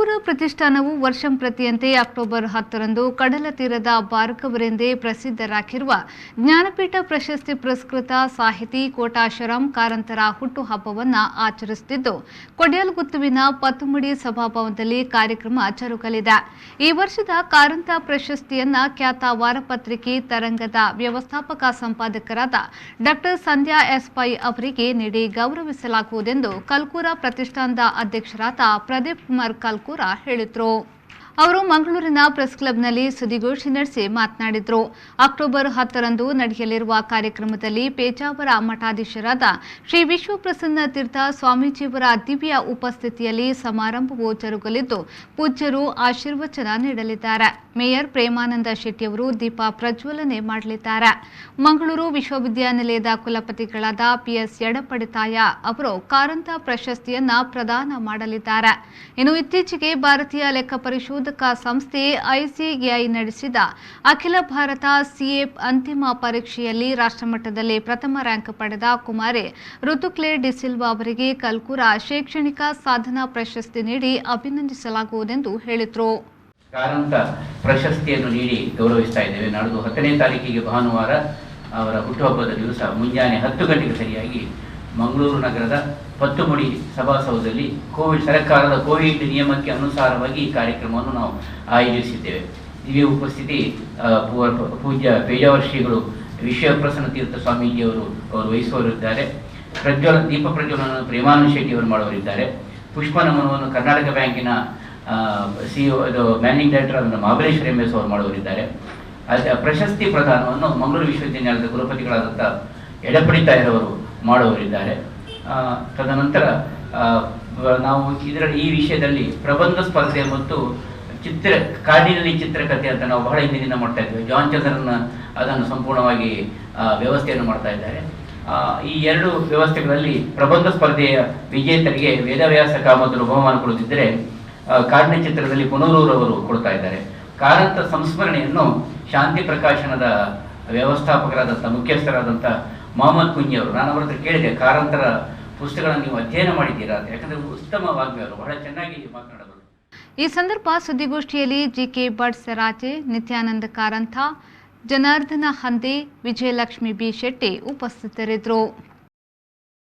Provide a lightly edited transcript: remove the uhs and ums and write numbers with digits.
ಕಲ್ಕುರ ಪ್ರತಿಷ್ಠಾನವು ವರ್ಷಂಪ್ರತಿಯಂತೆ October 10ರಂದು ಕಡಲ ತೀರದ ಭಾರ್ಗವರೆಂದೇ ಪ್ರಸಿದ್ಧರಾಗಿರುವ ಜ್ಞಾನಪೀಠ ಪ್ರಶಸ್ತಿ ಪುರಸ್ಕೃತ ಸಾಹಿತಿ ಕೋಟಾಶರಾಂ ಕಾರಂತರ ಹುಟ್ಟುಹಬ್ಬವನ್ನು ಆಚರಿಸುತ್ತಿದ್ದು, ಕೊಡಿಯಲ್ಗುತ್ತುವಿನ ಪತ್ತುಮಡಿ ಸಭಾಭವನದಲ್ಲಿ ಕಾರ್ಯಕ್ರಮ ಜರುಗಲಿದೆ. ಈ ವರ್ಷದ ಕಾರಂತ ಪ್ರಶಸ್ತಿಯನ್ನ ಖ್ಯಾತ ವಾರಪತ್ರಿಕೆ ತರಂಗದ ವ್ಯವಸ್ಥಾಪಕ ಸಂಪಾದಕರಾದ ಡಾ ಸಂಧ್ಯಾ ಎಸ್ ಪೈ ಅವರಿಗೆ ನೀಡಿ ಗೌರವಿಸಲಾಗುವುದೆಂದು ಕಲ್ಕುರ ಪ್ರತಿಷ್ಠಾನದ ಅಧ್ಯಕ್ಷರಾದ ಪ್ರದೀಪ್ ಕುಮಾರ್ ಕಲ್ಕೂರ ಹೇಳಿದರು. ಅವರು ಮಂಗಳೂರಿನ ಪ್ರೆಸ್ ಕ್ಲಬ್ನಲ್ಲಿ ಸುದ್ದಿಗೋಷ್ಠಿ ನಡೆಸಿ ಮಾತನಾಡಿದರು. ಅಕ್ಟೋಬರ್ 10ರಂದು ನಡೆಯಲಿರುವ ಕಾರ್ಯಕ್ರಮದಲ್ಲಿ ಪೇಜಾವರ ಮಠಾಧೀಶರಾದ ಶ್ರೀ ವಿಶ್ವಪ್ರಸನ್ನ ತೀರ್ಥ ಸ್ವಾಮೀಜಿಯವರ ದಿವ್ಯ ಉಪಸ್ಥಿತಿಯಲ್ಲಿ ಸಮಾರಂಭವು ಜರುಗಲಿದ್ದು, ಪೂಜ್ಯರು ಆಶೀರ್ವಚನ ನೀಡಲಿದ್ದಾರೆ. ಮೇಯರ್ ಪ್ರೇಮಾನಂದ ಶೆಟ್ಟಿಯವರು ದೀಪ ಪ್ರಜ್ವಲನೆ ಮಾಡಲಿದ್ದಾರೆ. ಮಂಗಳೂರು ವಿಶ್ವವಿದ್ಯಾನಿಲಯದ ಕುಲಪತಿಗಳಾದ ಪಿಎಸ್ ಯಡಪಡಿತಾಯ ಅವರು ಕಾರಂತ ಪ್ರಶಸ್ತಿಯನ್ನ ಪ್ರದಾನ ಮಾಡಲಿದ್ದಾರೆ. ಇನ್ನು ಇತ್ತೀಚೆಗೆ ಭಾರತೀಯ ಲೆಕ್ಕ ಪರಿಶೋಧಕ ಸಂಸ್ಥೆ ಐಸಿಎಐ ನಡೆಸಿದ ಅಖಿಲ ಭಾರತ ಸಿಎ ಅಂತಿಮ ಪರೀಕ್ಷೆಯಲ್ಲಿ ರಾಷ್ಟ್ರಮಟ್ಟದಲ್ಲಿ ಪ್ರಥಮ ರ್ಯಾಂಕ್ ಪಡೆದ ಕುಮಾರಿ ಋತುಕ್ಲೆ ಡಿಸಿಲ್ವಾ ಅವರಿಗೆ ಕಲ್ಕುರ ಶೈಕ್ಷಣಿಕ ಸಾಧನಾ ಪ್ರಶಸ್ತಿ ನೀಡಿ ಅಭಿನಂದಿಸಲಾಗುವುದೆಂದು ಹೇಳಿದರು. ಕಾರಂತ ಪ್ರಶಸ್ತಿಯನ್ನು ನೀಡಿ ಗೌರವಿಸ್ತಾ ಇದ್ದೇವೆ. ನಾಡ್ದು 10ನೇ ತಾರೀಕಿಗೆ ಭಾನುವಾರ ಅವರ ಹುಟ್ಟುಹಬ್ಬದ ದಿವಸ ಮುಂಜಾನೆ 10 ಗಂಟೆಗೆ ಸರಿಯಾಗಿ ಮಂಗಳೂರು ನಗರದ ಪತ್ತುಮಡಿ ಸಭಾಸೌಧದಲ್ಲಿ ಸರ್ಕಾರದ ಕೋವಿಡ್ ನಿಯಮಕ್ಕೆ ಅನುಸಾರವಾಗಿ ಈ ಕಾರ್ಯಕ್ರಮವನ್ನು ನಾವು ಆಯೋಜಿಸಿದ್ದೇವೆ. ದಿವ್ಯ ಉಪಸ್ಥಿತಿ ಪೂಜ್ಯ ಪೇಜಾವರ ಶ್ರೀಗಳು ವಿಶ್ವಪ್ರಸನ್ನ ತೀರ್ಥ ಸ್ವಾಮೀಜಿಯವರು ವಹಿಸುವವರಿದ್ದಾರೆ. ದೀಪ ಪ್ರಜ್ವಲನ ಪ್ರೇಮಾನಂದ ಶೆಟ್ಟಿಯವರು ಮಾಡುವರಿದ್ದಾರೆ. ಪುಷ್ಪ ನಮನವನ್ನು ಕರ್ನಾಟಕ ಬ್ಯಾಂಕಿನ CEO managing director Mahabaleshwara MS ಅವರು ಮಾಡುವರಿದ್ದಾರೆ. ಪ್ರಶಸ್ತಿ ಪ್ರದಾನವನ್ನು ಮಂಗಳೂರು ವಿಶ್ವವಿದ್ಯಾನಿಲಯದ ಕುಲಪತಿಗಳಾದಂಥ ಎಡಪಡಿತಾಯರವರು ಮಾಡುವರಿದ್ದಾರೆ. ತದನಂತರ ನಾವು ಈ ವಿಷಯದಲ್ಲಿ ಪ್ರಬಂಧ ಸ್ಪರ್ಧೆ ಮತ್ತು ಕಾಡಿನಲ್ಲಿ ಚಿತ್ರಕಥೆ ಅಂತ ನಾವು ಬಹಳ ಹಿಂದಿನಿಂದ ಮಾಡ್ತಾ ಇದ್ದೇವೆ. ಜಾನ್ ಚಂದ್ರನ್ ಅದನ್ನು ಸಂಪೂರ್ಣವಾಗಿ ವ್ಯವಸ್ಥೆಯನ್ನು ಮಾಡ್ತಾ ಇದ್ದಾರೆ. ಈ 2 ವ್ಯವಸ್ಥೆಗಳಲ್ಲಿ ಪ್ರಬಂಧ ಸ್ಪರ್ಧೆಯ ವಿಜೇತರಿಗೆ ವೇದವ್ಯಾಸ ಕಾಮತರು ಬಹುಮಾನ ಕೊಡುತ್ತಿದ್ದರೆ, ಕಾಡಿನ ಚಿತ್ರದಲ್ಲಿ ಪುನರೂರವರು ಕೊಡ್ತಾ ಇದ್ದಾರೆ. ಕಾರಂತ ಸಂಸ್ಮರಣೆಯನ್ನು ಶಾಂತಿ ಪ್ರಕಾಶನದ ವ್ಯವಸ್ಥಾಪಕರಾದಂಥ ಮುಖ್ಯಸ್ಥರಾದಂಥ ಮೊಹಮ್ಮದ್ ಕುಂಜಿಯವರು, ನಾನು ಅವರ ಹತ್ರ ಕೇಳಿದೆ, ಕಾರಂತರ ಪುಸ್ತಕಗಳನ್ನು ನೀವು ಅಧ್ಯಯನ ಮಾಡಿದ್ದೀರಾ ಅಂತ. ಯಾಕಂದರೆ ಉತ್ತಮ ವಾಗ್ಮಿಯವರು, ಬಹಳ ಚೆನ್ನಾಗಿ ಮಾತನಾಡಬಹುದು. ಈ ಸಂದರ್ಭ ಸುದ್ದಿಗೋಷ್ಠಿಯಲ್ಲಿ ಜಿಕೆ ಭಟ್ ಸರಾಜೆ, ನಿತ್ಯಾನಂದ ಕಾರಂತ, ಜನಾರ್ದನ ಹಂದೆ, ವಿಜಯಲಕ್ಷ್ಮಿ ಬಿ ಶೆಟ್ಟಿ ಉಪಸ್ಥಿತರಿದ್ದರು.